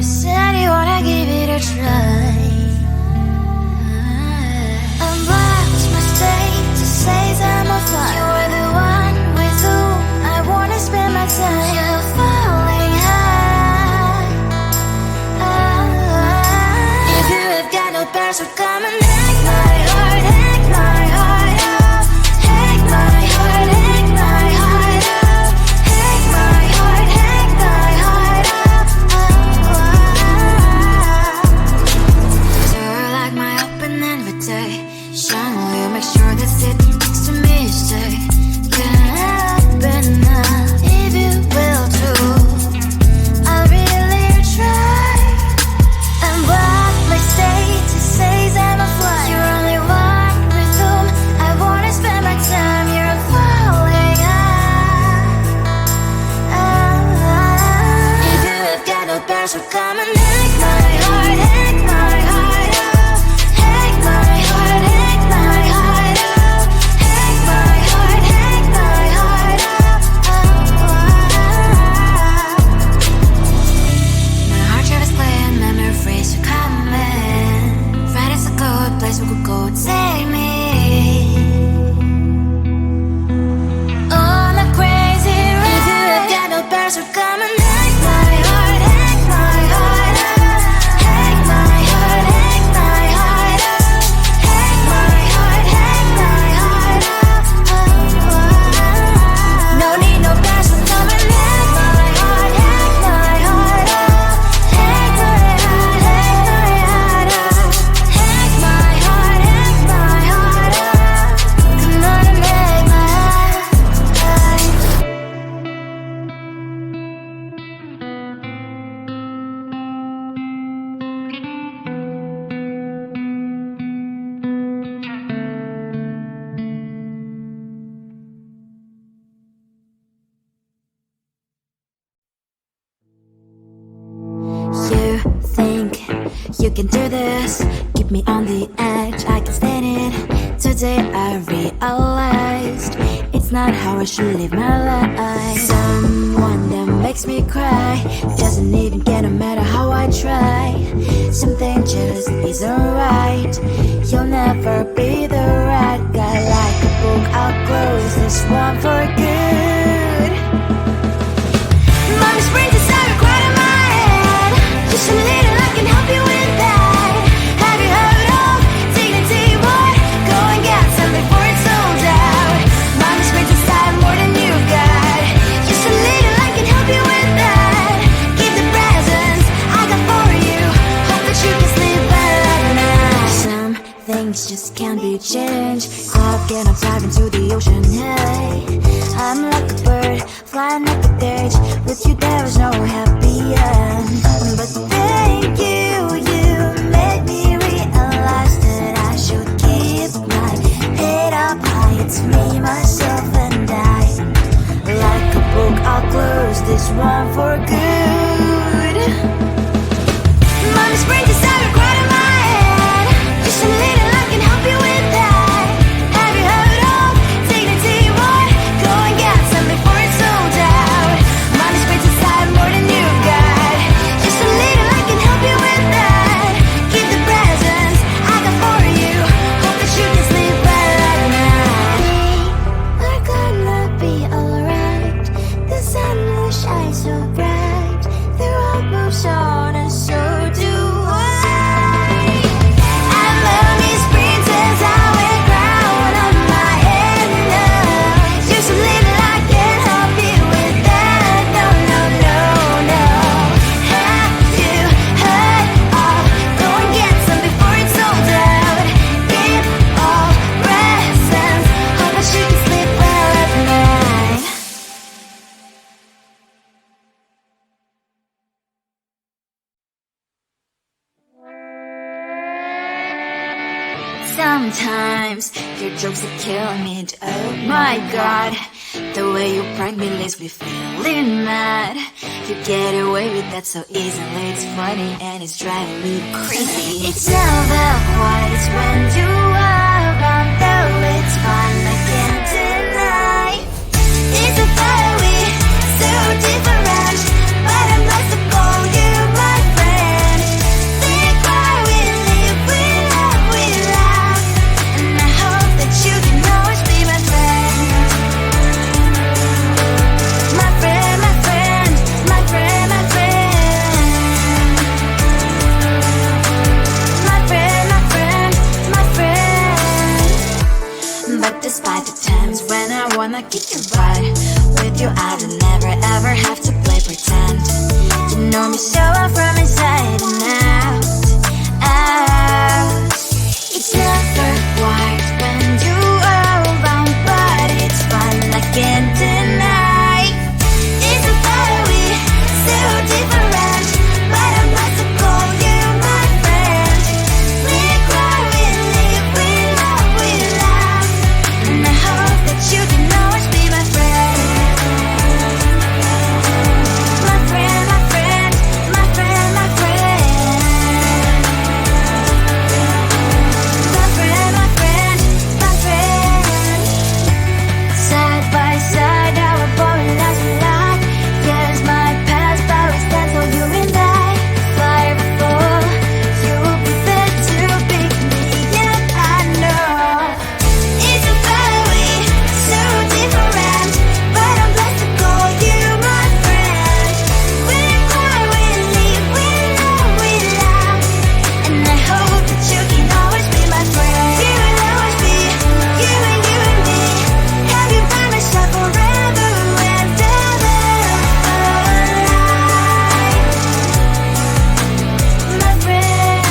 said you wanna give it a try. I'm watching my state to say I'm a fly. You're the one with whom I wanna spend my time. You're falling high. If you have got no parents, so come and hack my heart, hack my heart out. Hack my heart, hack my heart out. Hack my heart, hack my heart out. You're like my open invitation. Will you make sure that sitting next to me stay? Can happen now if you will too. I'll really try. And what my state to say I'm a fly. You're only one with whom I wanna spend my time. You're falling high. If you have got no parents, so come and hack my heart, hack my heart out. Hack my heart, hack my heart out. Hack my heart, hack my heart out. My heart tries playing memory freeze, so come in. Friday's a good place we could go, take me. On a crazy ride. If you have got no parents, so come and hack my heart, hack my heart out. Hack my heart, hack my heart out. Hack my heart, hack my heart out. No need no parents, so come and hack my heart, hack my heart out. Hack my heart, hack my heart out. Hack my heart, hack my heart out. Come on and make my heart. You think you can do this? Keep me on the edge, I can stand it. Today I realized it's not how I should live my life. Someone that makes me cry doesn't even care no matter how I try. Something just isn't right. You'll never be the right guy. Like a book, I'll close this one for good. Mommy's brains is out right in my head. Just a little, I can help you with that. Have you heard of dignity, boy? Go and get some before it's sold out. Mommy's brains is out more than you've got. Just a little, I can help you with that. Give the presents I got for you. Hope that you can sleep well at night. Some things just can't be changed. I'll get on dive into the ocean, hey. I'm like a bird, flying like a cage. With you there is no happy end. But thank you, you made me realize that I should keep my head up high. It's me, myself and I. Like a book, I'll close this one for good. Mommy's brains is out right in my head. Just a little, I can help you with that. Have you heard of dignity, boy? Go and get some before it's sold out. Mommy's brains is out more than you've got. Just a little, I can help you with that. Give the presents I got for you. Hope that you can sleep well at night. We're gonna be alright. The sun will shine so bright. The road moves on and so do I. And mommy's princess, I wear crown on my head now. Just a little, I can help you with that. No, no, no, no. Have you heard of? Go and get some before it's sold out. Give all presents. Hope that you can sleep well at night. Sometimes your jokes are killing me. Oh my god, the way you prank me leaves me feeling mad. You get away with that so easily. It's funny and it's driving me crazy. It's never quiet, it's when you are around. Though it's fun, I can't deny. It's a fire we so different, but I must call you my friend. kick your butt. With you I don't never ever have to play pretend. You know me so well from inside and out, out. It's never quite when you are around, but it's fun, I can't deny. It's a better we, so different, but I'm not to call you my friend. We cry, we live, we love, we laugh, and I hope that you can always be my friend. My friend, my friend, my friend, my friend. My friend, my friend, my friend. Side by side, our body lies a lot. Yes, my past always stands for you and I. Fire before you prefer to pick me, yeah, I know. It's a better way, so different, but I'm blessed to call you my friend. We cry, we live, we love, we laugh, and I hope that you can always be my friend. You will always be, you and me. Have you by my side forever and ever alive, my friend.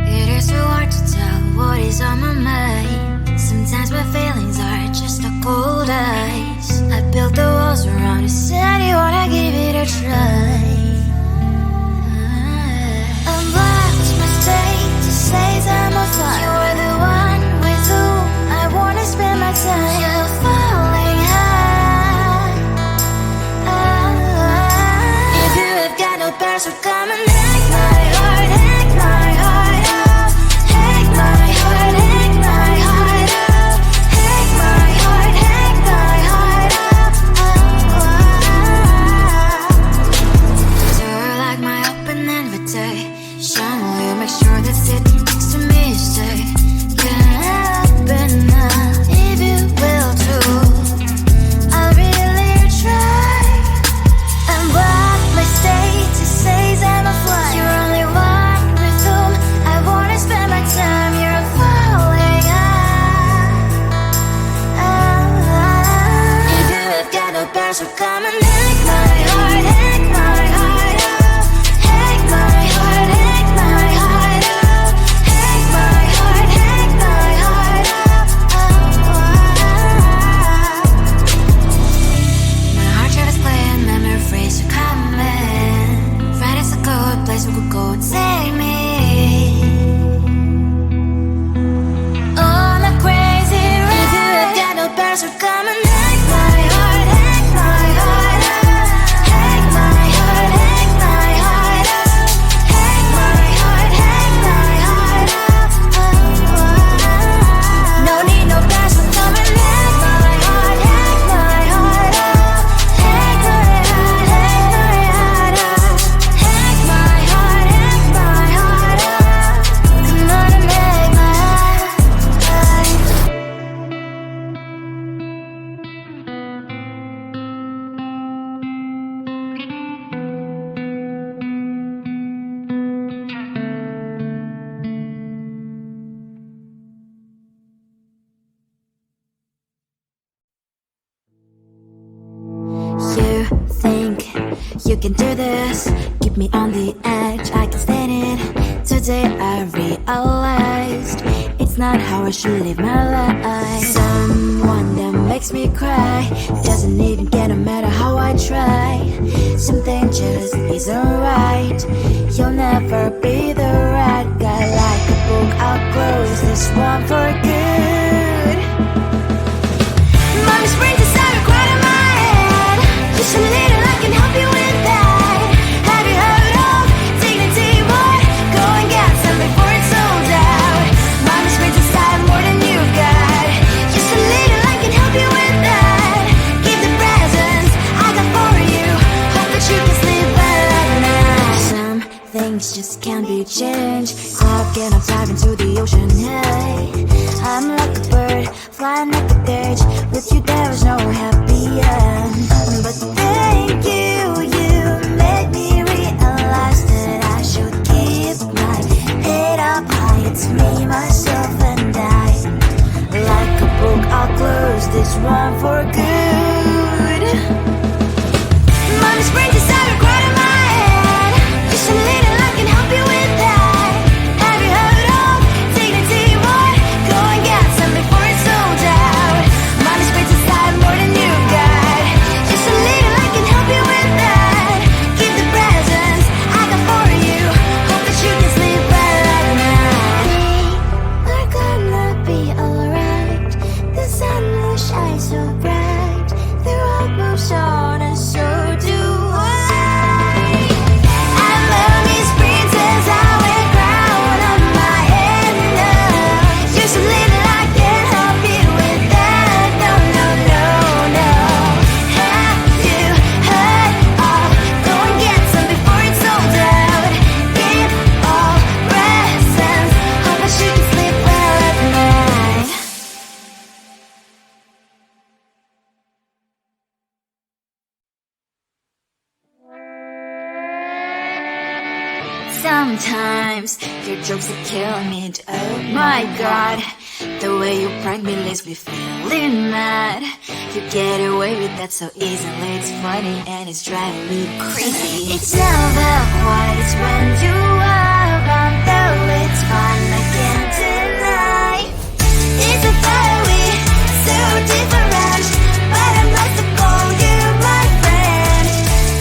It is so hard to tell what is on my mind. Sometimes my feelings are just a cold ice. I built the walls around the city, wanna give it a try. I'm lost, my state to say I'm a fly. You are the one with whom I wanna spend my time. You're falling high. If you have got no bears, so come and hack my heart, hack my heart out. Hack my heart, hack my heart out. Hack my heart, hack my heart out. You're like my open invitation. Will you make sure that sitting next to me you stay? Yeah, open up if you will too. I'll really try. And what my state says I'm a fly. You're only one with whom I wanna spend my time. You're falling high. If you have got no bears, so come and hack my heart, hack my heart out. Hack my heart, hack my heart out. Hack my heart, hack my heart out. My heart travels playing memories are coming. Right, it's a good place we could go and take me. On a crazy ride. If you have got no bears, so come and hack my heart, hack my heart out. Hack my heart, hack my heart out. Hack my heart, hack my heart out. No need no bears, so come and hack my heart, hack my heart out. Hack my heart, hack my heart out. Hack my heart, hack my heart out. Come on and make my heart. You think you can do this, keep me on the edge, I can stand it. Today I realized it's not how I should live my life. Someone that makes me cry doesn't even get, no matter how I try. Something just isn't right. You'll never be the right guy. Like a book, I'll close this one for good. Mommy springs inside a quiet in my head. Just a little, I can help you with that. Have you heard of dignity, boy? Go and get some before it's sold out. Mommy springs inside more than you've got. Just a little, I can help you with that. Give the presents I got for you. Hope that you can sleep well at night. Something things just can't be changed. Stuck and I'm diving into the ocean, hey. I'm like a bird, flying like a bird. With you there was no happy end. But thank you, you made me realize that I should keep my head up high. It's me, myself and I. Like a book, I'll close this one for good. Mom's brain decided right in my head. Just a little I can help you with that. Have you heard of dignity, boy? Go and get some before it's sold out. Mommy's brain decided more than you got. Just a little I can help you with that. Keep the presents I got for you. Hope that you can sleep well at night. We're gonna be alright. The sun will shine so bright. The road moves on and so do I. I love these princess, I wear crown on my head now. Just a little I can help you with that. No, no, no, no. Have you heard of? Go and get some before it's sold out. Keep all presents. Hope that you can sleep well at night. Sometimes your jokes are killing me. Oh my god, the way you prank me leaves me feeling mad. You get away with that so easily. It's funny and it's driving me crazy. It's never quite as when you are around, though it's fun, I can't deny. It's a very so different, but I'm glad to call you my friend.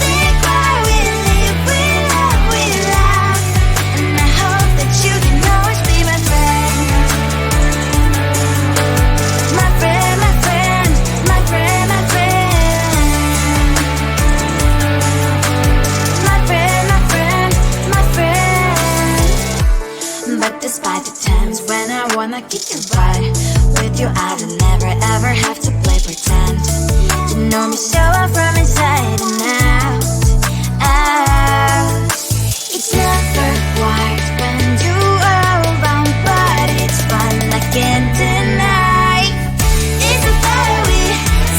Think why we live, we love, we laugh, and I hope that you can always be my friend. My friend, my friend, my friend, my friend. My friend, my friend, my friend. But despite the times when I wanna kick your butt, with you I don't never ever have to play pretend. You know me so well from inside and out, out. It's never quite when you are around, but it's fun, I can't deny. It's a very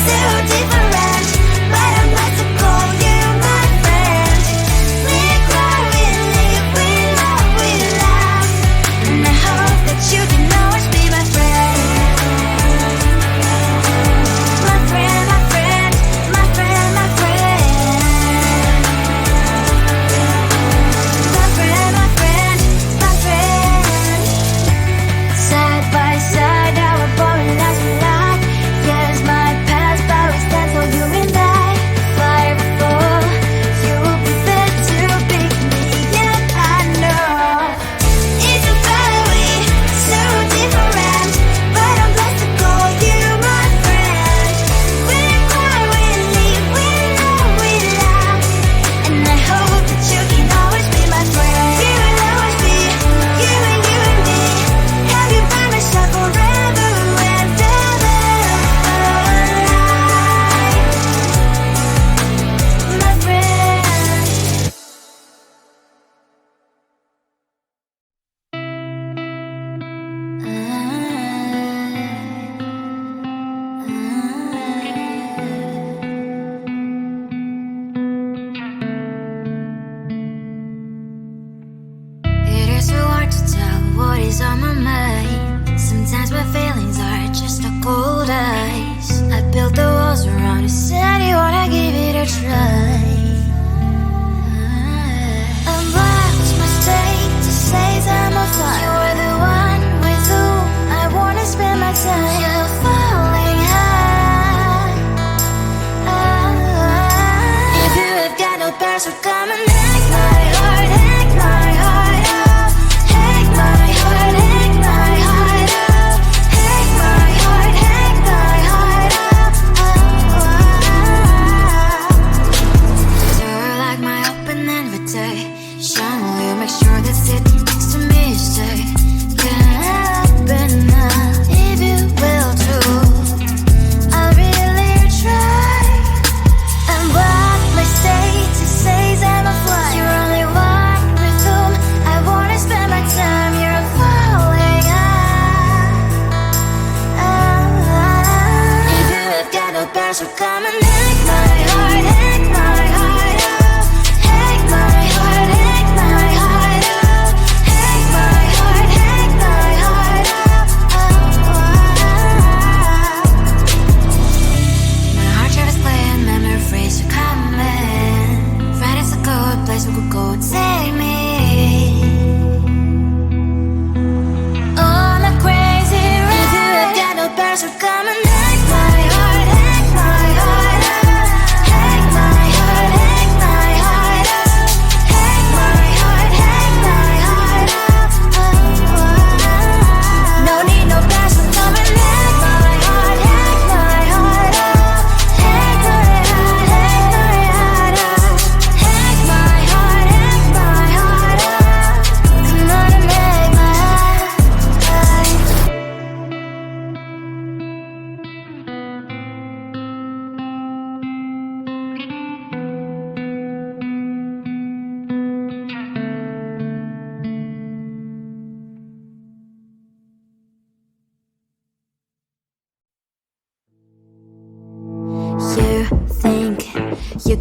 so different, but I'm glad to call you my friend. We cry, we live, we love, we laugh, and I hope that you can always be my friend.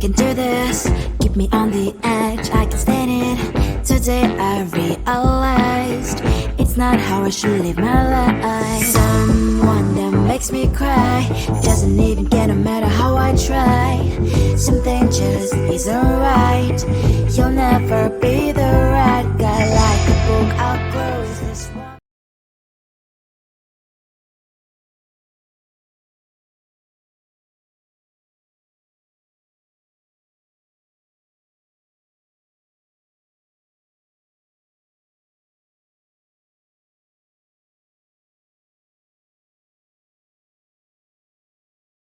can do this, keep me on the edge, I can stand it. Today I realized it's not how I should live my life. Someone that makes me cry doesn't even get no matter how I try. Something just isn't right. You'll never